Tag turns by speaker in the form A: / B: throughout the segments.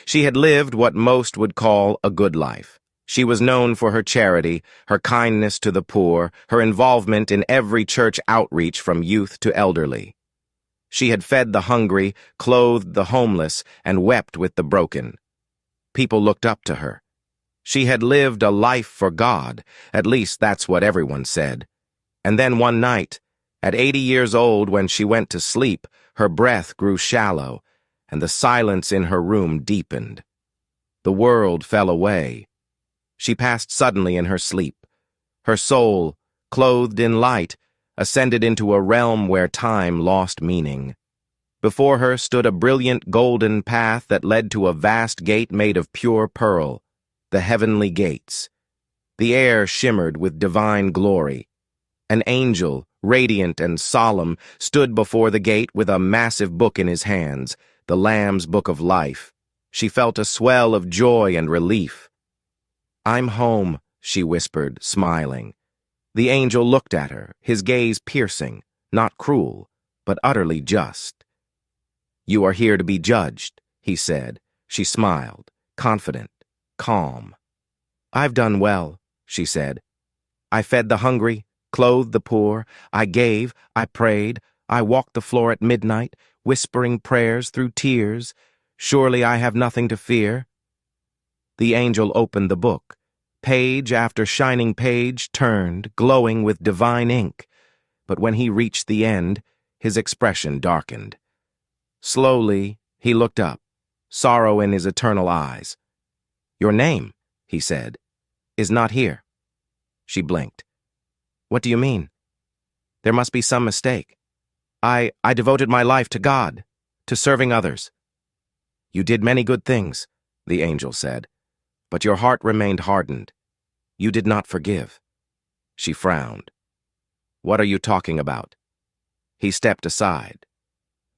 A: She had lived what most would call a good life. She was known for her charity, her kindness to the poor, her involvement in every church outreach from youth to elderly. She had fed the hungry, clothed the homeless, and wept with the broken. People looked up to her. She had lived a life for God, at least that's what everyone said. And then one night, at 80 years old when she went to sleep, her breath grew shallow, and the silence in her room deepened. The world fell away. She passed suddenly in her sleep. Her soul, clothed in light, ascended into a realm where time lost meaning. Before her stood a brilliant golden path that led to a vast gate made of pure pearl, the heavenly gates. The air shimmered with divine glory. An angel, radiant and solemn, stood before the gate with a massive book in his hands, the Lamb's Book of Life. She felt a swell of joy and relief. "I'm home," she whispered, smiling. The angel looked at her, his gaze piercing, not cruel, but utterly just. "You are here to be judged," he said. She smiled, confident, calm. "I've done well," she said. "I fed the hungry, clothed the poor, I gave, I prayed, I walked the floor at midnight, whispering prayers through tears. Surely I have nothing to fear." The angel opened the book. Page after shining page turned, glowing with divine ink. But when he reached the end, his expression darkened. Slowly, he looked up, sorrow in his eternal eyes. "Your name," he said, "is not here." She blinked. "What do you mean?" "There must be some mistake. I devoted my life to God, to serving others." "You did many good things," the angel said, "but your heart remained hardened. You did not forgive." She frowned. "What are you talking about?" He stepped aside.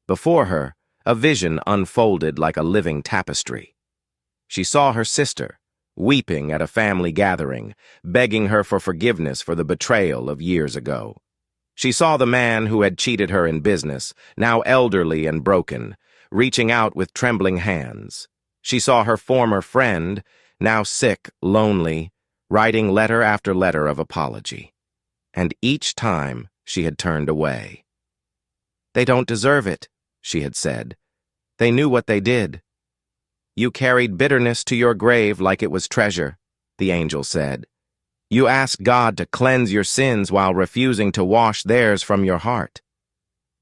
A: Before her, a vision unfolded like a living tapestry. She saw her sister, weeping at a family gathering, begging her for forgiveness for the betrayal of years ago. She saw the man who had cheated her in business, now elderly and broken, reaching out with trembling hands. She saw her former friend, now sick, lonely, writing letter after letter of apology. And each time she had turned away. "They don't deserve it," she had said. "They knew what they did." "You carried bitterness to your grave like it was treasure," the angel said. "You asked God to cleanse your sins while refusing to wash theirs from your heart."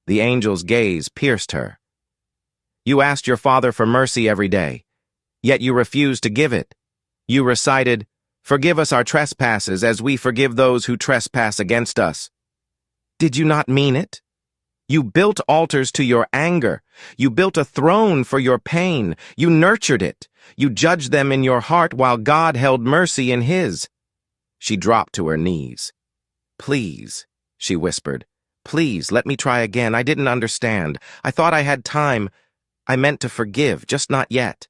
A: The angel's gaze pierced her. "You asked your Father for mercy every day, yet you refused to give it. You recited, 'Forgive us our trespasses as we forgive those who trespass against us.' Did you not mean it? You built altars to your anger. You built a throne for your pain. You nurtured it. You judged them in your heart while God held mercy in his." She dropped to her knees. "Please," she whispered, "please, let me try again. I didn't understand. I thought I had time. I meant to forgive, just not yet.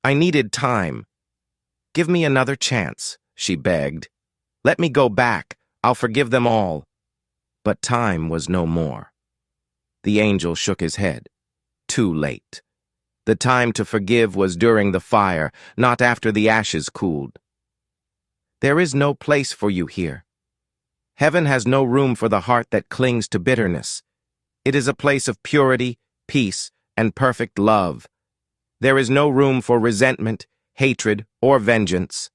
A: I needed time. Give me another chance," she begged. "Let me go back. I'll forgive them all." But time was no more. The angel shook his head. Too late. The time to forgive was during the fire, not after the ashes cooled. "There is no place for you here. Heaven has no room for the heart that clings to bitterness. It is a place of purity, peace, and perfect love. There is no room for resentment, hatred, or vengeance.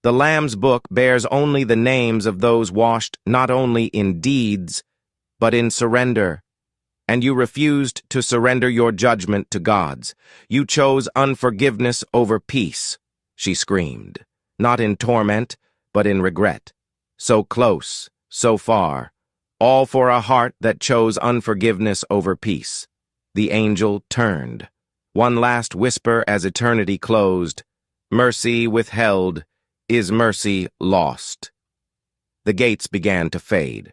A: The Lamb's Book bears only the names of those washed not only in deeds, but in surrender. And you refused to surrender your judgment to God's. You chose unforgiveness over peace," she screamed, not in torment, but in regret. So close, so far, all for a heart that chose unforgiveness over peace. The angel turned. One last whisper as eternity closed. "Mercy withheld is mercy lost." The gates began to fade.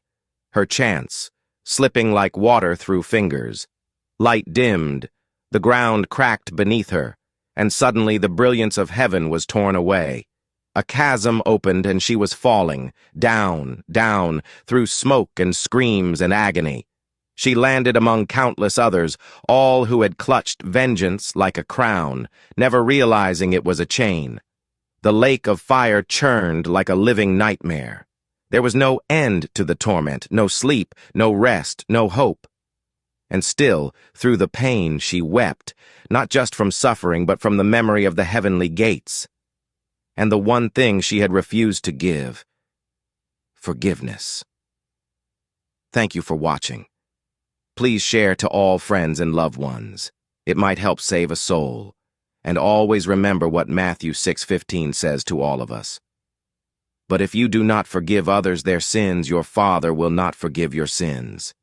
A: Her chance, slipping like water through fingers. Light dimmed, the ground cracked beneath her, and suddenly the brilliance of heaven was torn away. A chasm opened and she was falling, down, down, through smoke and screams and agony. She landed among countless others, all who had clutched vengeance like a crown, never realizing it was a chain. The lake of fire churned like a living nightmare. There was no end to the torment, no sleep, no rest, no hope. And still, through the pain, she wept, not just from suffering, but from the memory of the heavenly gates. And the one thing she had refused to give: forgiveness. Thank you for watching. Please share to all friends and loved ones. It might help save a soul. And always remember what Matthew 6:15 says to all of us. But if you do not forgive others their sins, your Father will not forgive your sins.